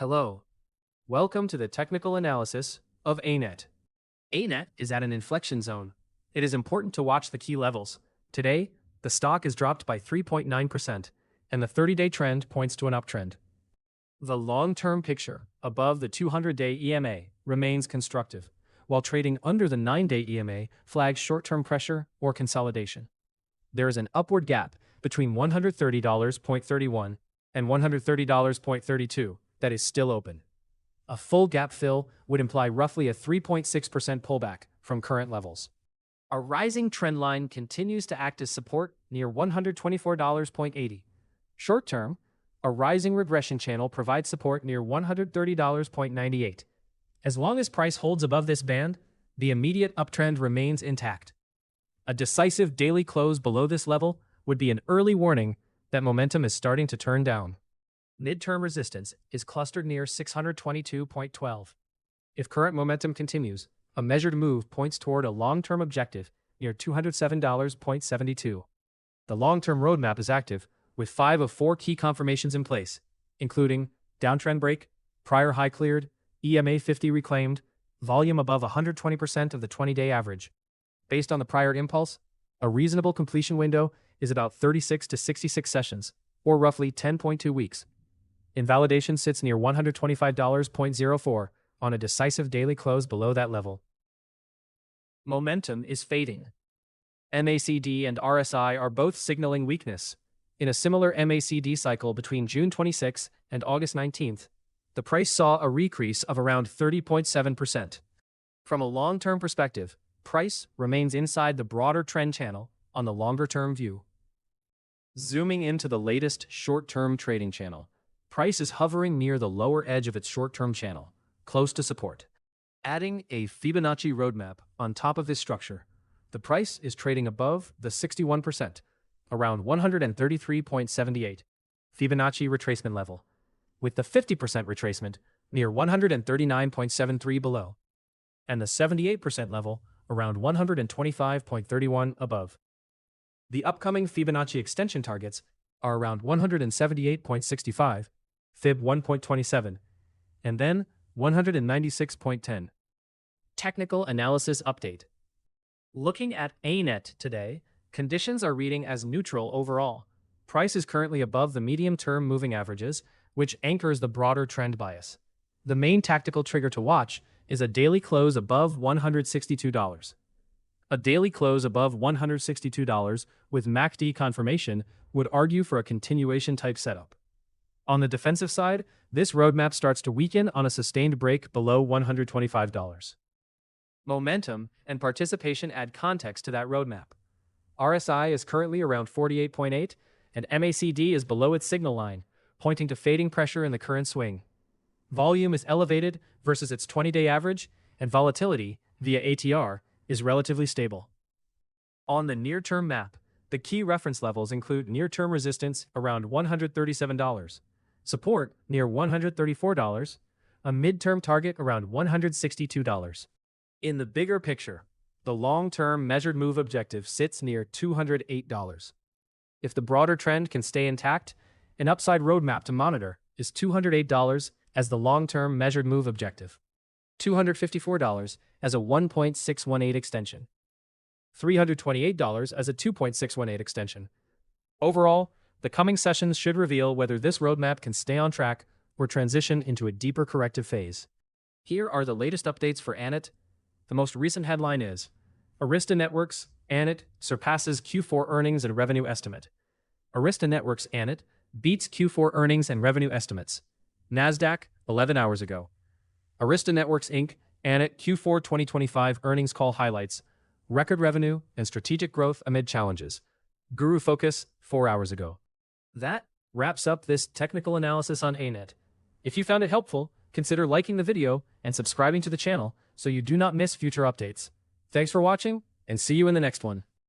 Hello. Welcome to the technical analysis of ANET. ANET is at an inflection zone. It is important to watch the key levels. Today, the stock is dropped by 3.9%, and the 30-day trend points to an uptrend. The long-term picture above the 200-day EMA remains constructive, while trading under the 9-day EMA flags short-term pressure or consolidation. There is an upward gap between $130.31 and $130.32 that is still open. A full gap fill would imply roughly a 3.6% pullback from current levels. A rising trend line continues to act as support near $124.80. Short-term, a rising regression channel provides support near $130.98. As long as price holds above this band, the immediate uptrend remains intact. A decisive daily close below this level would be an early warning that momentum is starting to turn down. Mid-term resistance is clustered near 622.12. If current momentum continues, a measured move points toward a long-term objective near $207.72. The long-term roadmap is active, with 5 of 4 key confirmations in place, including downtrend break, prior high cleared, EMA 50 reclaimed, volume above 120% of the 20-day average. Based on the prior impulse, a reasonable completion window is about 36 to 66 sessions, or roughly 10.2 weeks. Invalidation sits near $125.04 on a decisive daily close below that level. Momentum is fading. MACD and RSI are both signaling weakness. In a similar MACD cycle between June 26 and August 19, the price saw a recrease of around 30.7%. From a long-term perspective, price remains inside the broader trend channel on the longer-term view. Zooming into the latest short-term trading channel, price is hovering near the lower edge of its short-term channel, close to support. Adding a Fibonacci roadmap on top of this structure, the price is trading above the 61%, around 133.78 Fibonacci retracement level, with the 50% retracement near 139.73 below, and the 78% level around 125.31 above. The upcoming Fibonacci extension targets are around 178.65, Fib 1.27, and then 196.10. Technical Analysis Update. Looking at ANET today, conditions are reading as neutral overall. Price is currently above the medium-term moving averages, which anchors the broader trend bias. The main tactical trigger to watch is a daily close above $162. A daily close above $162 with MACD confirmation would argue for a continuation type setup. On the defensive side, this roadmap starts to weaken on a sustained break below $125. Momentum and participation add context to that roadmap. RSI is currently around 48.8, and MACD is below its signal line, pointing to fading pressure in the current swing. Volume is elevated versus its 20-day average, and volatility, via ATR, is relatively stable. On the near-term map, the key reference levels include near-term resistance around $137, support near $134, a mid-term target around $162. In the bigger picture, the long-term measured move objective sits near $208. If the broader trend can stay intact, an upside roadmap to monitor is $208 as the long-term measured move objective, $254 as a 1.618 extension, $328 as a 2.618 extension. Overall, the coming sessions should reveal whether this roadmap can stay on track or transition into a deeper corrective phase. Here are the latest updates for ANET. The most recent headline is, Arista Networks, ANET, surpasses Q4 earnings and revenue estimate. Arista Networks, ANET, beats Q4 earnings and revenue estimates. NASDAQ, 11 hours ago. Arista Networks, Inc., ANET Q4 2025 earnings call highlights, record revenue and strategic growth amid challenges. Guru Focus, 4 hours ago. That wraps up this technical analysis on ANET. If you found it helpful, consider liking the video and subscribing to the channel so you do not miss future updates. Thanks for watching, and see you in the next one.